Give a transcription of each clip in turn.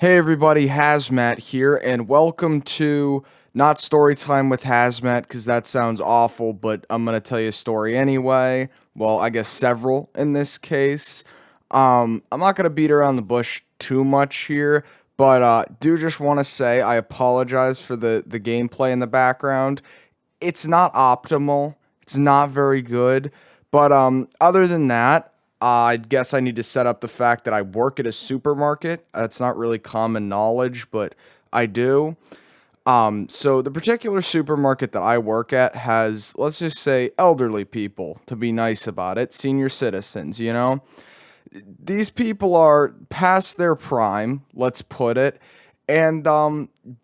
Hey everybody, Hazmat here, and welcome to not story time with Hazmat, because that sounds awful, but I'm gonna tell you a story anyway. Well, I guess several in this case. I'm not gonna beat around the bush too much here, but do just want to say I apologize for the gameplay in the background. It's not optimal. It's not very good. But other than that, I guess I need to set up the fact that I work at a supermarket. It's not really common knowledge, but I do. So the particular supermarket that I work at has, let's just say, elderly people, to be nice about it, senior citizens, you know? These people are past their prime, let's put it, and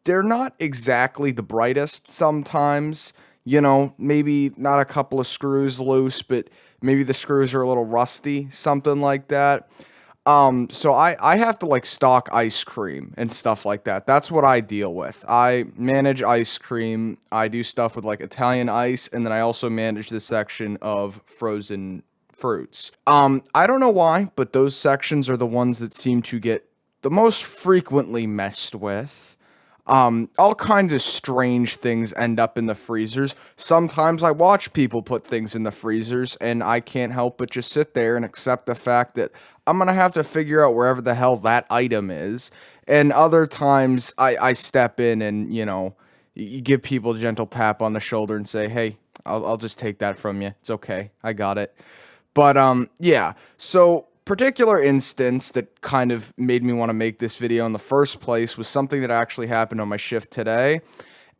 they're not exactly the brightest sometimes. You know, maybe not a couple of screws loose, but maybe the screws are a little rusty, something like that. So I have to like stock ice cream and stuff like that. That's what I deal with. I manage ice cream. I do stuff with like Italian ice, and then I also manage the section of frozen fruits. I don't know why, but those sections are the ones that seem to get the most frequently messed with. All kinds of strange things end up in the freezers. Sometimes I watch people put things in the freezers, and I can't help but just sit there and accept the fact that I'm gonna have to figure out wherever the hell that item is. And other times I step in and, you give people a gentle tap on the shoulder and say, hey, I'll just take that from you. It's okay. I got it. But yeah. So particular instance that kind of made me want to make this video in the first place was something that actually happened on my shift today.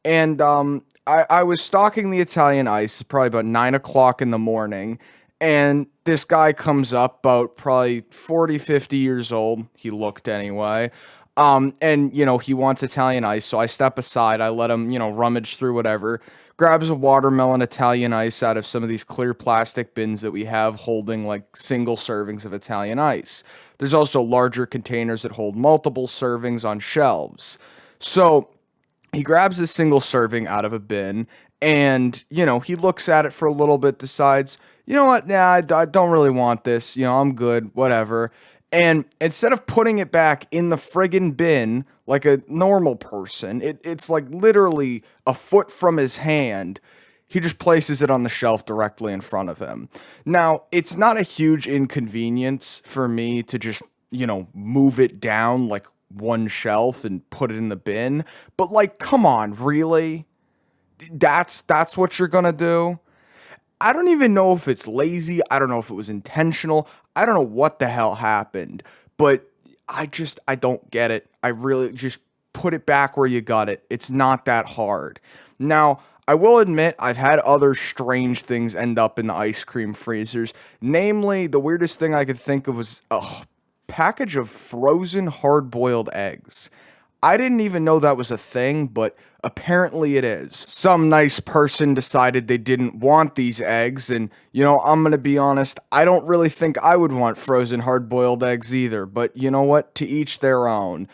And I was stalking the Italian ice probably about 9 o'clock in the morning. And this guy comes up about probably 40, 50 years old. He looked anyway. And, he wants Italian ice. So I step aside. I let him, rummage through whatever. Grabs a watermelon Italian ice out of some of these clear plastic bins that we have holding like single servings of Italian ice. There's also larger containers that hold multiple servings on shelves. So he grabs this single serving out of a bin and, he looks at it for a little bit, decides, you know what, nah, I don't really want this, I'm good, whatever. And instead of putting it back in the friggin' bin like a normal person, it's like literally a foot from his hand. He just places it on the shelf directly in front of him. Now, it's not a huge inconvenience for me to just, move it down like one shelf and put it in the bin, but like, come on, really? That's what you're gonna do? I don't even know if it's lazy. I don't know if it was intentional. I don't know what the hell happened, but I don't get it. I really just put it back where you got it. It's not that hard. Now, I will admit I've had other strange things end up in the ice cream freezers. Namely, the weirdest thing I could think of was a package of frozen hard-boiled eggs. I didn't even know that was a thing, but apparently it is. Some nice person decided they didn't want these eggs, and, I'm gonna be honest, I don't really think I would want frozen hard-boiled eggs either, but you know what? To each their own.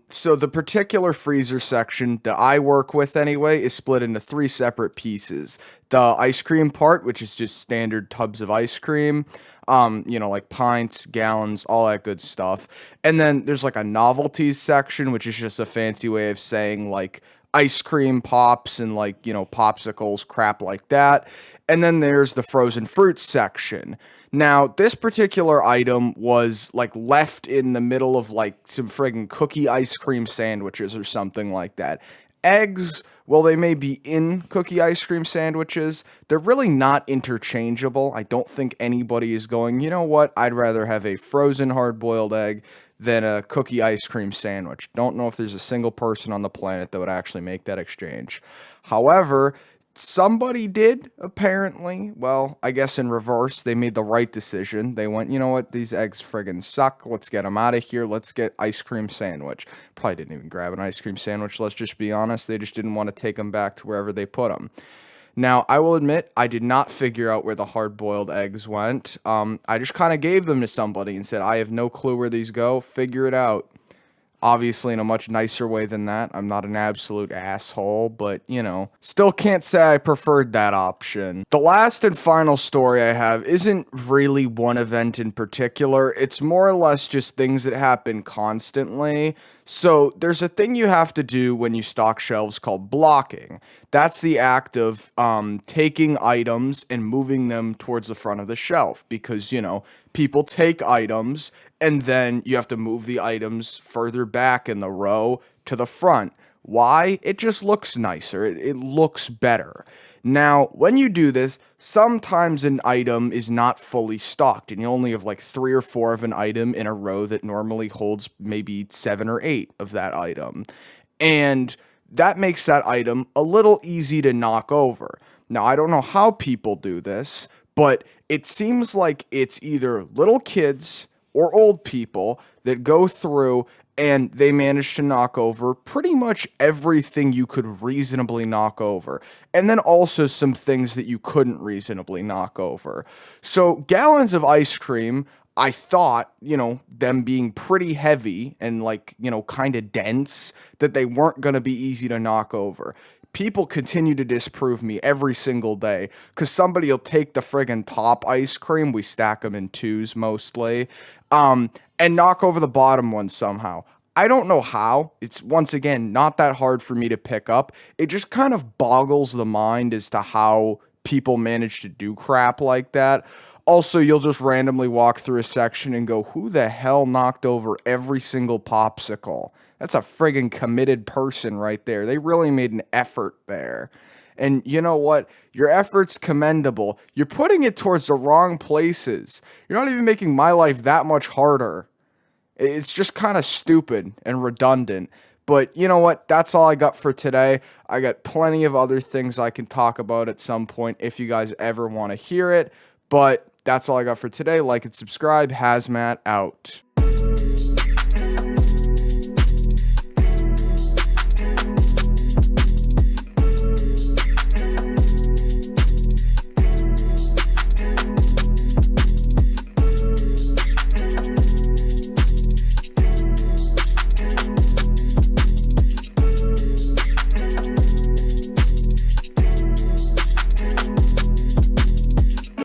So the particular freezer section that I work with anyway is split into three separate pieces. The ice cream part, which is just standard tubs of ice cream, like pints, gallons, all that good stuff. And then there's like a novelties section, which is just a fancy way of saying like ice cream pops and like, popsicles, crap like that. And then there's the frozen fruit section. Now, this particular item was like left in the middle of like some friggin' cookie ice cream sandwiches or something like that. Eggs, well, they may be in cookie ice cream sandwiches. They're really not interchangeable. I don't think anybody is going, you know what? I'd rather have a frozen hard boiled egg than a cookie ice cream sandwich. Don't know if there's a single person on the planet that would actually make that exchange. However, somebody did, apparently. Well, I guess in reverse, they made the right decision. They went, you know what, these eggs friggin' suck. Let's get them out of here. Let's get ice cream sandwich. Probably didn't even grab an ice cream sandwich, let's just be honest. They just didn't want to take them back to wherever they put them. Now, I will admit, I did not figure out where the hard-boiled eggs went. I just kind of gave them to somebody and said, I have no clue where these go. Figure it out. Obviously, in a much nicer way than that. I'm not an absolute asshole, but still can't say I preferred that option. The last and final story I have isn't really one event in particular, it's more or less just things that happen constantly. So, there's a thing you have to do when you stock shelves called blocking. That's the act of taking items and moving them towards the front of the shelf because, people take items and then you have to move the items further back in the row to the front. Why? It just looks nicer. It looks better. Now, when you do this, sometimes an item is not fully stocked, and you only have like three or four of an item in a row that normally holds maybe seven or eight of that item. And that makes that item a little easy to knock over. Now, I don't know how people do this, but it seems like it's either little kids or old people that go through and they manage to knock over pretty much everything you could reasonably knock over. And then also some things that you couldn't reasonably knock over. So, gallons of ice cream, I thought, them being pretty heavy and like, kind of dense, that they weren't going to be easy to knock over. People continue to disprove me every single day because somebody will take the friggin' top ice cream, we stack them in twos mostly, and knock over the bottom one somehow. I don't know how. It's once again not that hard for me to pick up. It just kind of boggles the mind as to how people manage to do crap like that. Also, you'll just randomly walk through a section and go, who the hell knocked over every single popsicle? That's a friggin' committed person right there. They really made an effort there. And you know what? Your effort's commendable. You're putting it towards the wrong places. You're not even making my life that much harder. It's just kind of stupid and redundant. But you know what? That's all I got for today. I got plenty of other things I can talk about at some point if you guys ever want to hear it. But that's all I got for today. Like and subscribe. Hazmat out.